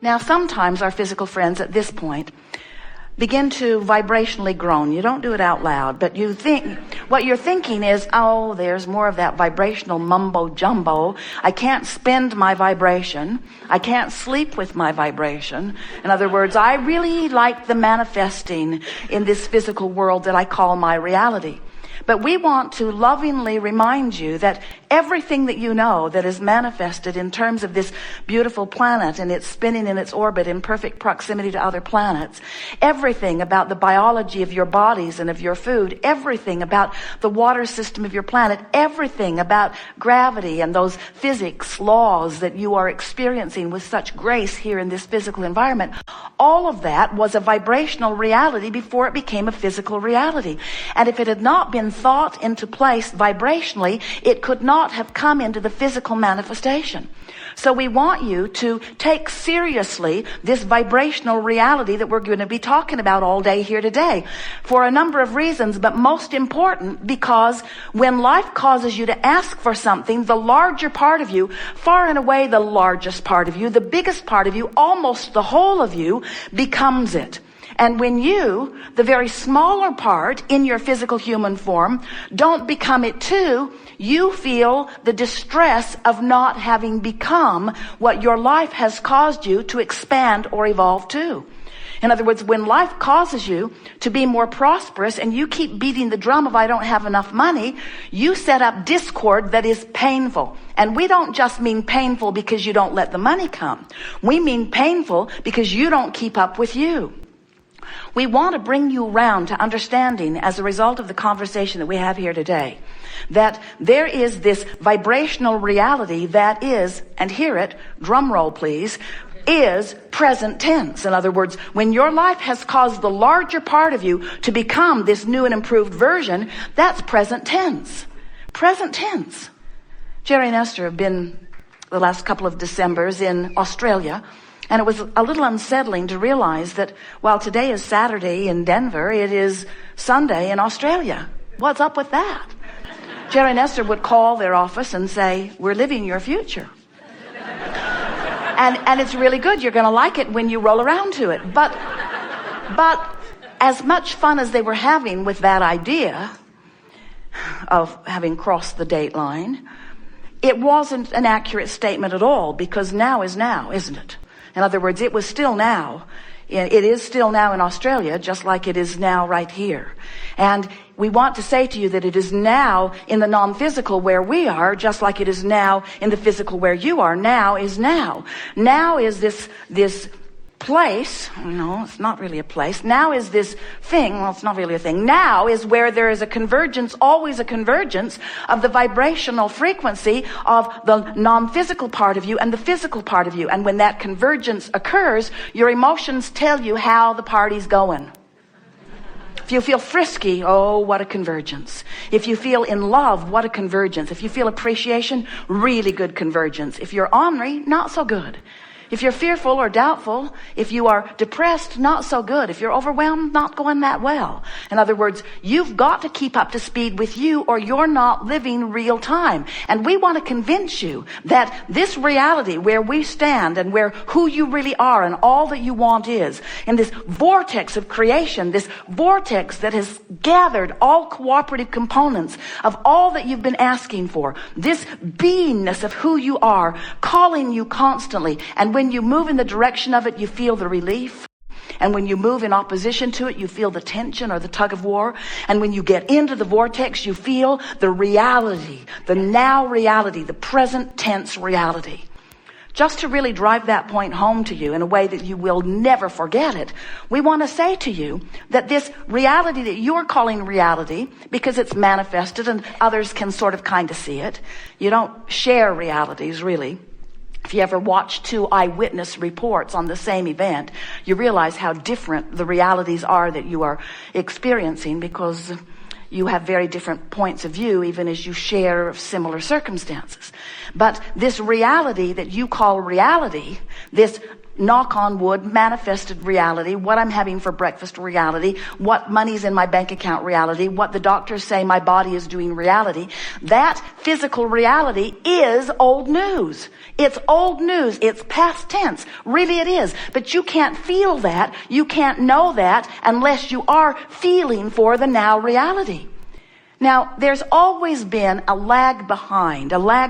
Now, sometimes our physical friends at this point begin to vibrationally groan. You don't do it out loud, but you think, what you're thinking is, oh, there's more of that vibrational mumbo jumbo. I can't spend my vibration. I can't sleep with my vibration. In other words, I really like the manifesting in this physical world that I call my reality. But we want to lovingly remind you that everything that you know that is manifested in terms of this beautiful planet and it's spinning in its orbit in perfect proximity to other planets, everything about the biology of your bodies and of your food, everything about the water system of your planet, everything about gravity and those physics laws that you are experiencing with such grace here in this physical environment, all of that was a vibrational reality before it became a physical reality. And if it had not been thought into place vibrationally, it could not have come into the physical manifestation. So we want you to take seriously this vibrational reality that we're going to be talking about all day here today for a number of reasons, but most important because when life causes you to ask for something, the larger part of you, far and away the largest part of you, the biggest part of you, almost the whole of you, becomes it. And when you, the very smaller part in your physical human form, don't become it too, you feel the distress of not having become what your life has caused you to expand or evolve to. In other words, when life causes you to be more prosperous and you keep beating the drum of I don't have enough money, you set up discord that is painful. And we don't just mean painful because you don't let the money come. We mean painful because you don't keep up with you. We want to bring you around to understanding, as a result of the conversation that we have here today, that there is this vibrational reality that is, and hear it, drum roll please, is present tense. In other words, when your life has caused the larger part of you to become this new and improved version, that's present tense. Present tense. Jerry and Esther have been the last couple of Decembers in Australia. And it was a little unsettling to realize that while today is Saturday in Denver, it is Sunday in Australia. What's up with that? Jerry and Esther would call their office and say, we're living your future. And it's really good. You're going to like it when you roll around to it. But as much fun as they were having with that idea of having crossed the date line, it wasn't an accurate statement at all, because now is now, isn't it? In other words, it was still now. It is still now in Australia, just like it is now right here. And we want to say to you that it is now in the non-physical where we are, just like it is now in the physical where you are. Now is now. Now is this place. No, it's not really a place. Now is this thing. Well, it's not really a thing. Now is where there is a convergence, always a convergence of the vibrational frequency of the non-physical part of you and the physical part of you. And when that convergence occurs, your emotions tell you how the party's going. If you feel frisky, oh, what a convergence. If you feel in love, what a convergence. If you feel appreciation, really good convergence. If you're ornery, not so good. If you're fearful or doubtful, if you are depressed, not so good. If you're overwhelmed, not going that well. In other words, you've got to keep up to speed with you or you're not living real time. And we want to convince you that this reality where we stand and where who you really are and all that you want is, in this vortex of creation, this vortex that has gathered all cooperative components of all that you've been asking for, this beingness of who you are, calling you constantly. And when you move in the direction of it, you feel the relief. And when you move in opposition to it, you feel the tension or the tug of war. And when you get into the vortex, you feel the reality, the now reality, the present tense reality. Just to really drive that point home to you in a way that you will never forget it, we want to say to you that this reality that you're calling reality, because it's manifested and others can sort of kind of see it, you don't share realities really. If you ever watch two eyewitness reports on the same event, you realize how different the realities are that you are experiencing, because you have very different points of view, even as you share similar circumstances. But this reality that you call reality, this knock on wood, manifested reality, what I'm having for breakfast reality, what money's in my bank account reality, what the doctors say my body is doing reality. That physical reality is old news. It's old news. It's past tense. Really it is. But you can't feel that. You can't know that unless you are feeling for the now reality. Now, there's always been a lag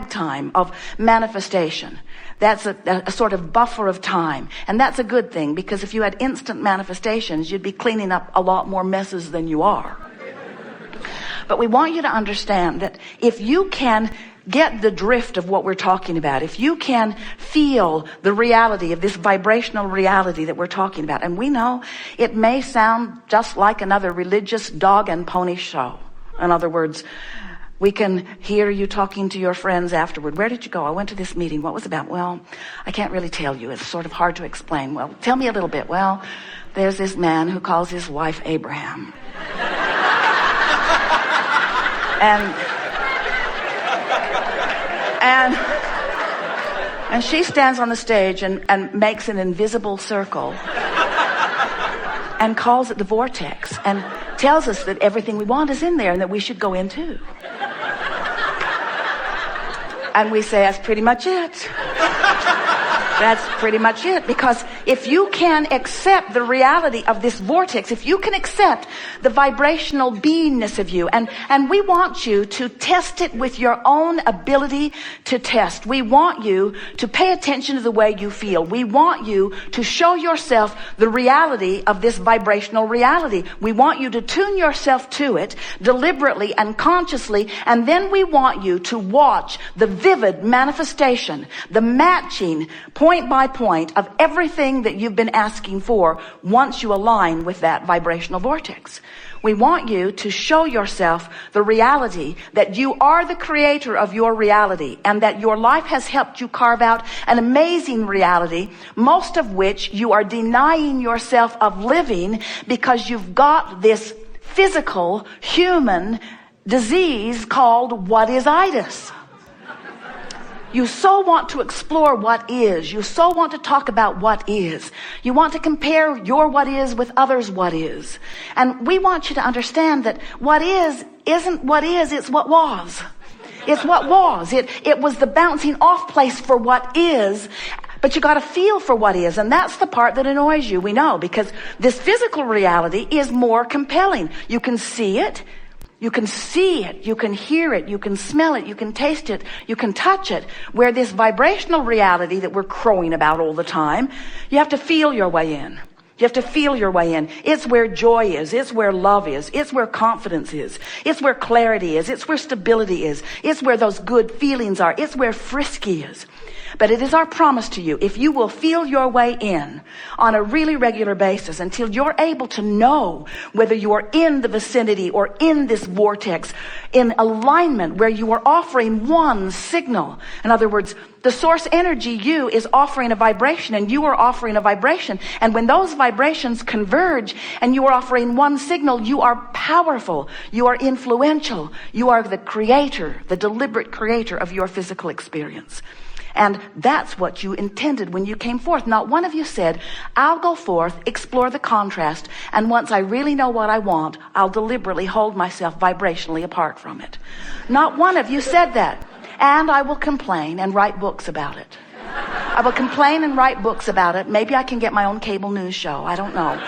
time of manifestation. That's a sort of buffer of time. And that's a good thing, because if you had instant manifestations, you'd be cleaning up a lot more messes than you are. But we want you to understand that if you can get the drift of what we're talking about, if you can feel the reality of this vibrational reality that we're talking about, and we know it may sound just like another religious dog and pony show. In other words, we can hear you talking to your friends afterward. Where did you go? I went to this meeting. What was it about? Well, I can't really tell you. It's sort of hard to explain. Well, tell me a little bit. Well, there's this man who calls his wife Abraham. And she stands on the stage and makes an invisible circle and calls it the Vortex and tells us that everything we want is in there and that we should go in too. And we say, that's pretty much it. That's pretty much it. Because if you can accept the reality of this vortex, if you can accept the vibrational beingness of you, and we want you to test it with your own ability to test. We want you to pay attention to the way you feel. We want you to show yourself the reality of this vibrational reality. We want you to tune yourself to it deliberately and consciously, and then we want you to watch the vivid manifestation, the matching point by point of everything that you've been asking for once you align with that vibrational vortex. We want you to show yourself the reality that you are the creator of your reality and that your life has helped you carve out an amazing reality, most of which you are denying yourself of living because you've got this physical human disease called what-is-itis. You so want to explore what is. You so want to talk about what is. You want to compare your what is with others' what is. And we want you to understand that what is isn't what is, it's what was. It's what was. It was the bouncing off place for what is. But you got to feel for what is, and that's the part that annoys you, we know, because this physical reality is more compelling. You can see it. You can see it, you can hear it, you can smell it, you can taste it, you can touch it. Where this vibrational reality that we're crowing about all the time, you have to feel your way in. You have to feel your way in. It's where joy is. It's where love is. It's where confidence is. It's where clarity is. It's where stability is. It's where those good feelings are. It's where frisky is. But it is our promise to you, if you will feel your way in on a really regular basis until you're able to know whether you are in the vicinity or in this vortex, in alignment where you are offering one signal. In other words, the source energy, you, is offering a vibration and you are offering a vibration. And when those vibrations converge and you are offering one signal, you are powerful. You are influential. You are the creator, the deliberate creator of your physical experience. And that's what you intended when you came forth. Not one of you said, I'll go forth, explore the contrast, and once I really know what I want, I'll deliberately hold myself vibrationally apart from it. Not one of you said that. And I will complain and write books about it. I will complain and write books about it. Maybe I can get my own cable news show. I don't know.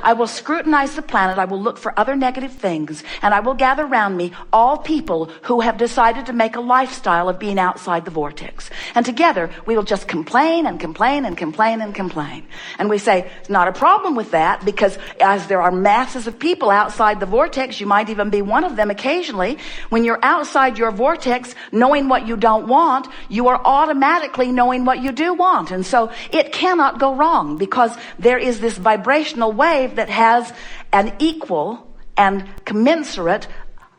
I will scrutinize the planet. I will look for other negative things. And I will gather around me all people who have decided to make a lifestyle of being outside the vortex. And together, we will just complain and complain and complain and complain. And we say, it's not a problem with that, because as there are masses of people outside the vortex, you might even be one of them occasionally. When you're outside your vortex, knowing what you don't want, you are automatically knowing what you do want. And so it cannot go wrong, because there is this vibrational wave that has an equal and commensurate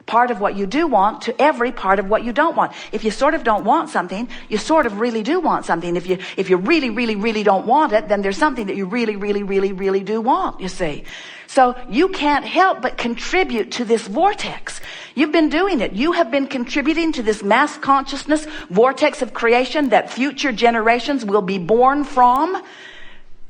part of what you do want to every part of what you don't want. If you sort of don't want something, you sort of really do want something. If you really, really, really don't want it, then there's something that you really, really, really, really do want, you see. So you can't help but contribute to this vortex. You've been doing it. You have been contributing to this mass consciousness vortex of creation that future generations will be born from.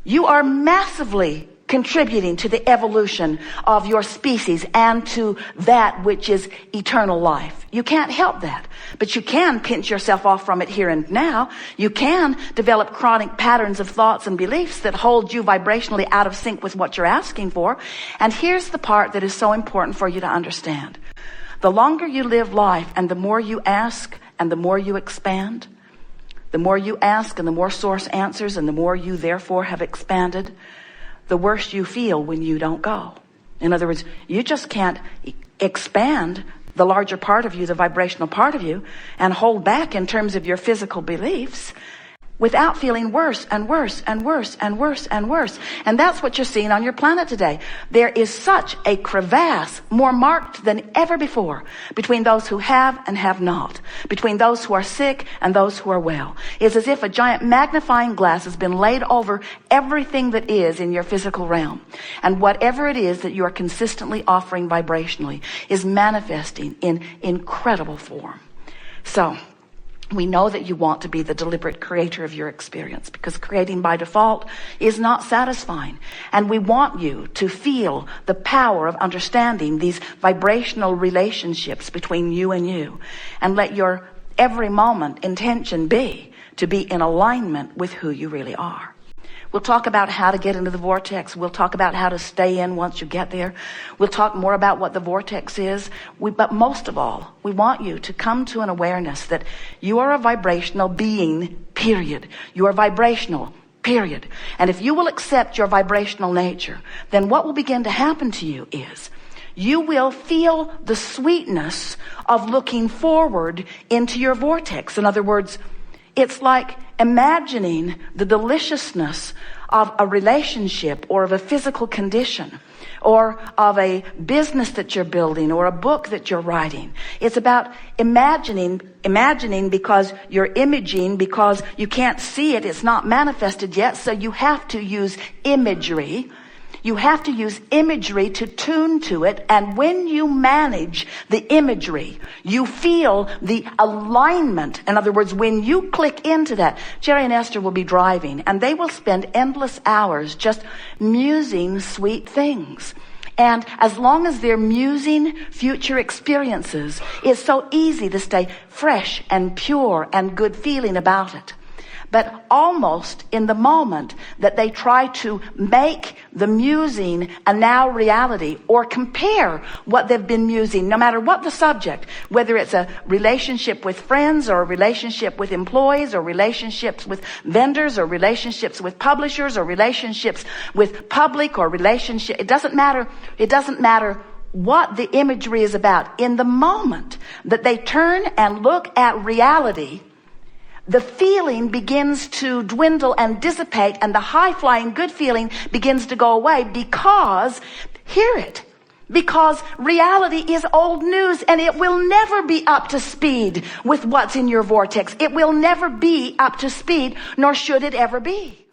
You are massively contributing to the evolution of your species and to that which is eternal life. You can't help that, but you can pinch yourself off from it here and now. You can develop chronic patterns of thoughts and beliefs that hold you vibrationally out of sync with what you're asking for. And here's the part that is so important for you to understand. The longer you live life and the more you ask and the more you expand, the more you ask and the more source answers and the more you therefore have expanded, the worse you feel when you don't go. In other words, you just can't expand the larger part of you, the vibrational part of you, and hold back in terms of your physical beliefs without feeling worse and worse and worse and worse and worse. And that's what you're seeing on your planet today. There is such a crevasse, more marked than ever before, between those who have and have not, between those who are sick and those who are well. It's as if a giant magnifying glass has been laid over everything that is in your physical realm. And whatever it is that you are consistently offering vibrationally is manifesting in incredible form. So, we know that you want to be the deliberate creator of your experience because creating by default is not satisfying. And we want you to feel the power of understanding these vibrational relationships between you and you. And let your every moment intention be to be in alignment with who you really are. We'll talk about how to get into the vortex. We'll talk about how to stay in once you get there. We'll talk more about what the vortex is. But most of all, we want you to come to an awareness that you are a vibrational being, period. You are vibrational, period. And if you will accept your vibrational nature, then what will begin to happen to you is you will feel the sweetness of looking forward into your vortex. In other words, it's like imagining the deliciousness of a relationship or of a physical condition or of a business that you're building or a book that you're writing. It's about imagining because you're imaging, because you can't see it. It's not manifested yet. So you have to use imagery. You have to use imagery to tune to it. And when you manage the imagery, you feel the alignment. In other words, when you click into that, Jerry and Esther will be driving and they will spend endless hours just musing sweet things. And as long as they're musing future experiences, it's so easy to stay fresh and pure and good feeling about it. But almost in the moment that they try to make the musing a now reality or compare what they've been musing, no matter what the subject, whether it's a relationship with friends or a relationship with employees or relationships with vendors or relationships with publishers or relationships with public or relationship, it doesn't matter what the imagery is about. In the moment that they turn and look at reality, the feeling begins to dwindle and dissipate, and the high-flying good feeling begins to go away because reality is old news and it will never be up to speed with what's in your vortex. It will never be up to speed, nor should it ever be.